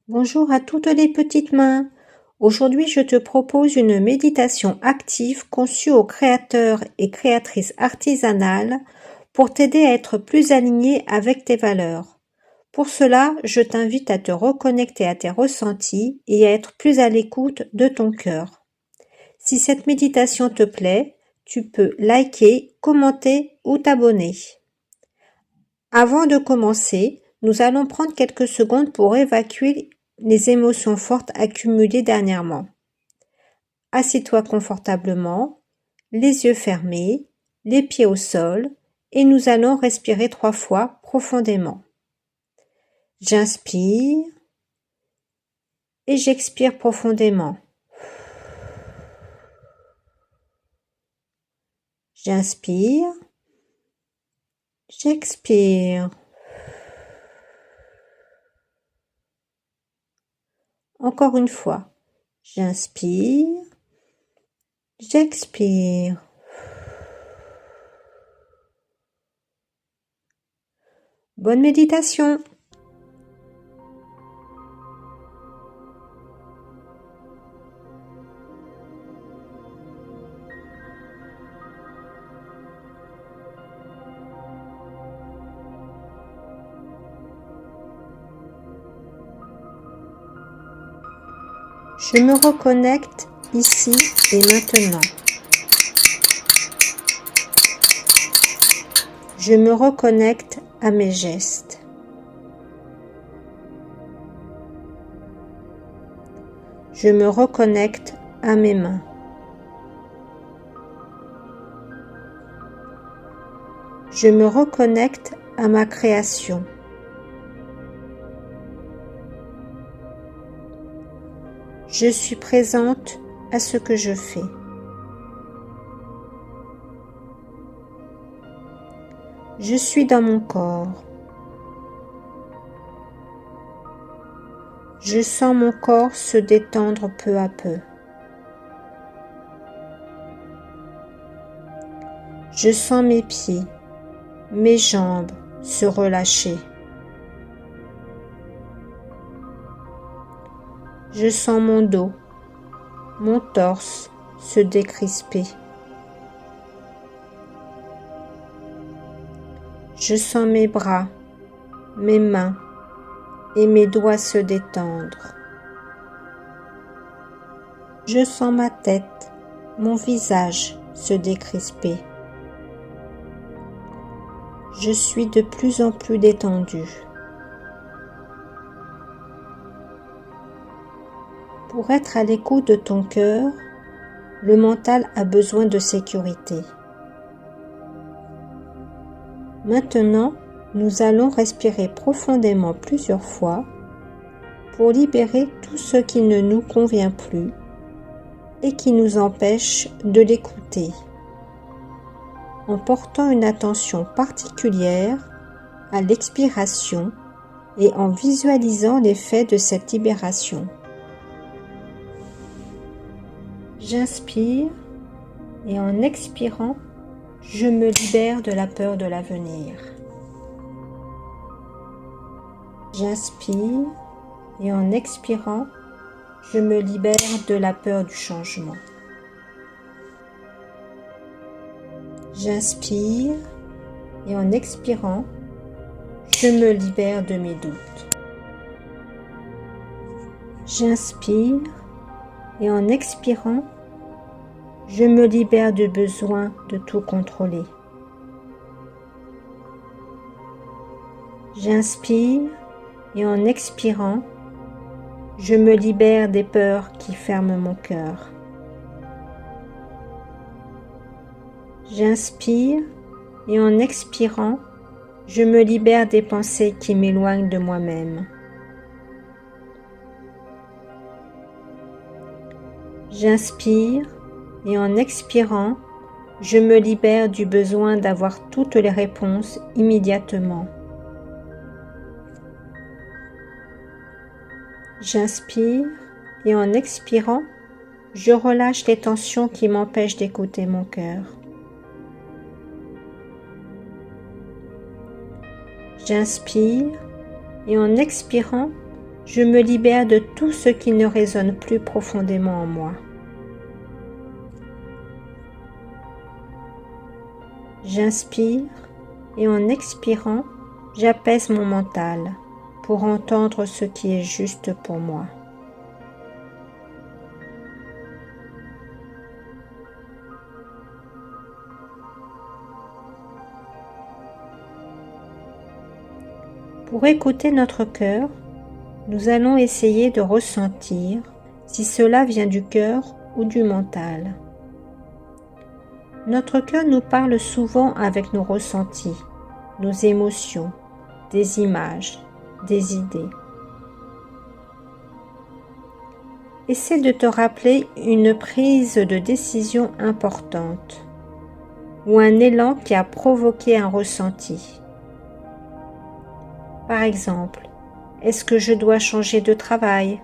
Bonjour à toutes les petites mains. Aujourd'hui, je te propose une méditation active conçue aux créateurs et créatrices artisanales pour t'aider à être plus aligné avec tes valeurs. Pour cela, je t'invite à te reconnecter à tes ressentis et à être plus à l'écoute de ton cœur. Si cette méditation te plaît, tu peux liker, commenter ou t'abonner. Avant de commencer, nous allons prendre quelques secondes pour évacuer les émotions fortes accumulées dernièrement. Assieds-toi confortablement, les yeux fermés, les pieds au sol, et nous allons respirer 3 fois profondément. J'inspire et j'expire profondément. J'inspire, j'expire. Encore une fois, j'inspire, j'expire. Bonne méditation! Je me reconnecte ici et maintenant. Je me reconnecte à mes gestes. Je me reconnecte à mes mains. Je me reconnecte à ma création. Je suis présente à ce que je fais. Je suis dans mon corps. Je sens mon corps se détendre peu à peu. Je sens mes pieds, mes jambes se relâcher. Je sens mon dos, mon torse se décrisper. Je sens mes bras, mes mains et mes doigts se détendre. Je sens ma tête, mon visage se décrisper. Je suis de plus en plus détendue. Pour être à l'écoute de ton cœur, le mental a besoin de sécurité. Maintenant, nous allons respirer profondément plusieurs fois pour libérer tout ce qui ne nous convient plus et qui nous empêche de l'écouter, en portant une attention particulière à l'expiration et en visualisant l'effet de cette libération. J'inspire et en expirant, je me libère de la peur de l'avenir. J'inspire et en expirant, je me libère de la peur du changement. J'inspire et en expirant, je me libère de mes doutes. J'inspire et en expirant, je me libère du besoin de tout contrôler. J'inspire et en expirant, je me libère des peurs qui ferment mon cœur. J'inspire et en expirant, je me libère des pensées qui m'éloignent de moi-même. J'inspire et en expirant, je me libère du besoin d'avoir toutes les réponses immédiatement. J'inspire et en expirant, je relâche les tensions qui m'empêchent d'écouter mon cœur. J'inspire et en expirant, Je me libère de tout ce qui ne résonne plus profondément en moi. J'inspire et en expirant, j'apaise mon mental pour entendre ce qui est juste pour moi. Pour écouter notre cœur, nous allons essayer de ressentir si cela vient du cœur ou du mental. Notre cœur nous parle souvent avec nos ressentis, nos émotions, des images, des idées. Essaie de te rappeler une prise de décision importante ou un élan qui a provoqué un ressenti. Par exemple, est-ce que je dois changer de travail?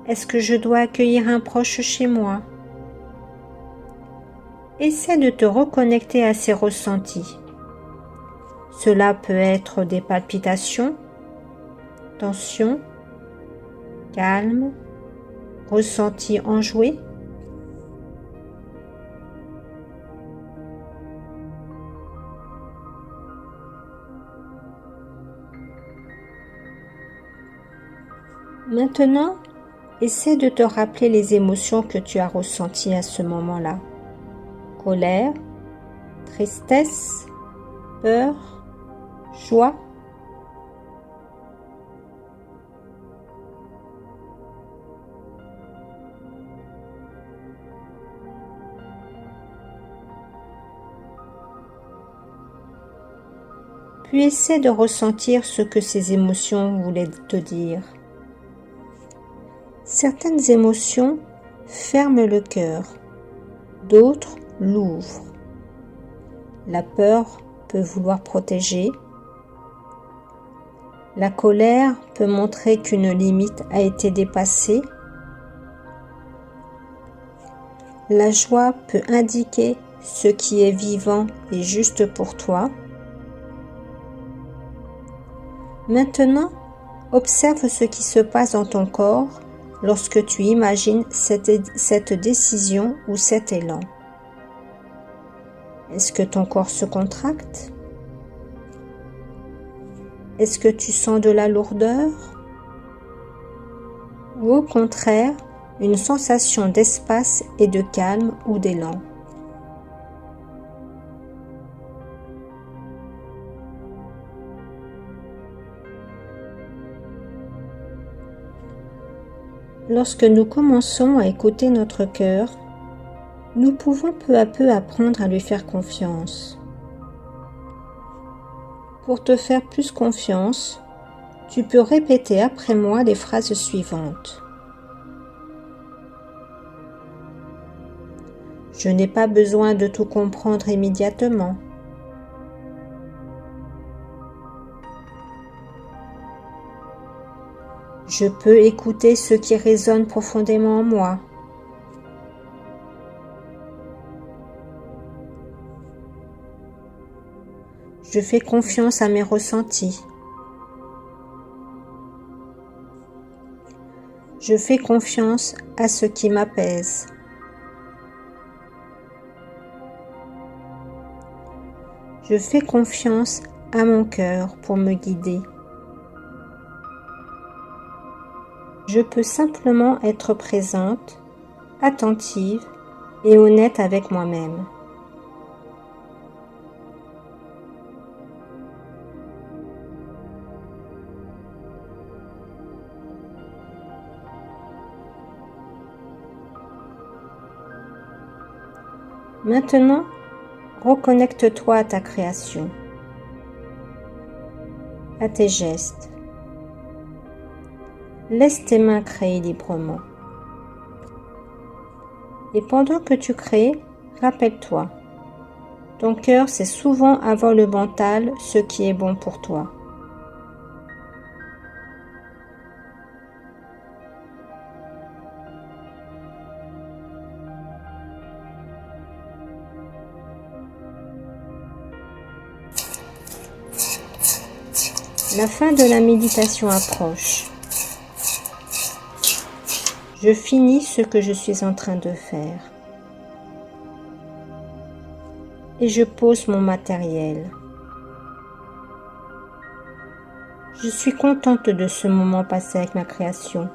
Est-ce que je dois accueillir un proche chez moi? Essaie de te reconnecter à ces ressentis. Cela peut être des palpitations, tension, calme, ressenti enjoué. Maintenant, essaie de te rappeler les émotions que tu as ressenties à ce moment-là. Colère, tristesse, peur, joie. Puis essaie de ressentir ce que ces émotions voulaient te dire. Certaines émotions ferment le cœur, d'autres l'ouvrent. La peur peut vouloir protéger. La colère peut montrer qu'une limite a été dépassée. La joie peut indiquer ce qui est vivant et juste pour toi. Maintenant, observe ce qui se passe dans ton corps lorsque tu imagines cette décision ou cet élan. Est-ce que ton corps se contracte? Est-ce que tu sens de la lourdeur? Ou au contraire, une sensation d'espace et de calme ou d'élan? Lorsque nous commençons à écouter notre cœur, nous pouvons peu à peu apprendre à lui faire confiance. Pour te faire plus confiance, tu peux répéter après moi les phrases suivantes. Je n'ai pas besoin de tout comprendre immédiatement. Je peux écouter ce qui résonne profondément en moi. Je fais confiance à mes ressentis. Je fais confiance à ce qui m'apaise. Je fais confiance à mon cœur pour me guider. Je peux simplement être présente, attentive et honnête avec moi-même. Maintenant, reconnecte-toi à ta création, à tes gestes. Laisse tes mains créer librement. Et pendant que tu crées, rappelle-toi, ton cœur sait souvent avant le mental ce qui est bon pour toi. La fin de la méditation approche. Je finis ce que je suis en train de faire. Et je pose mon matériel. Je suis contente de ce moment passé avec ma création.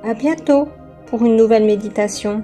À bientôt pour une nouvelle méditation.